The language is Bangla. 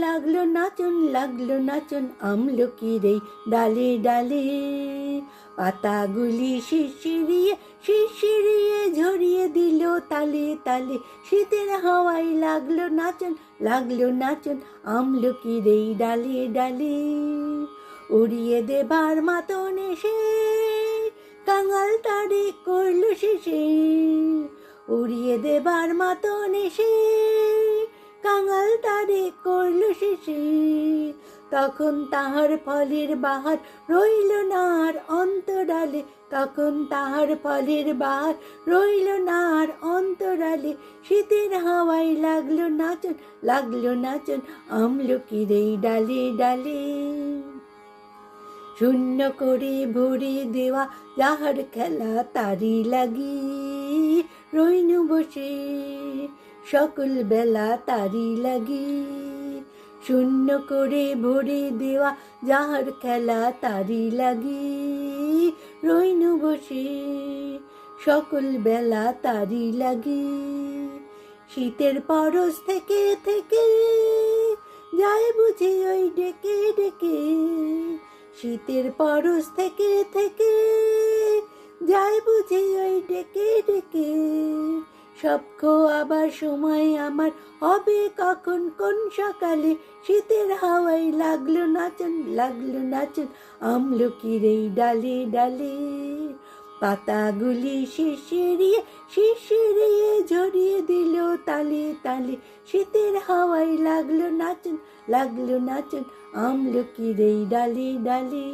লাগলো নাচন আমলকির এই ডালে ডালে। পাতাগুলি শিরশিরিয়ে ঝরিয়ে দিল তালে তালে। শীতের হাওয়ায় লাগলো নাচন আমলকির এই ডালে ডালে। উড়িয়ে দেবার মতন এসে কাঙাল তারে করলো শেষে। উড়িয়ে দেবার মতন এসে কাঙাল তারে করলো শেষে। তখন তাহার ফলের বাহার রইল না আর অন্তরালে। তখন তাহার ফলের বাহার রইল না আর অন্তরালে। শীতের হাওয়ায় লাগলো নাচন আমলকির এই ডালে ডালে। শূন্য করে ভরে দেওয়া যাহার খেলা তারি লাগি রইনু বসে সকল বেলা তারি লাগি। শূন্য করে ভরে দেওয়া যাহার খেলা তারি লাগি রইনু বসে সকল বেলা তারি লাগি। শীতের পরশ থেকে থেকে যায় বুঝি ওই ডেকে ডেকে। শীতের পরশ থেকে থেকে যায় বুঝি ওই ডেকে ডেকে। সব আবার সময় আমার হবে কখন কোন সকালে। শীতের হাওয়ায় লাগলো নাচন আমলকির এই ডালে ডালে। পাতাগুলি শিরশিরিয়ে ঝরিয়ে দিল তালে তালে। শীতের হাওয়ায় লাগলো নাচন আমলকির এই ডালে ডালে।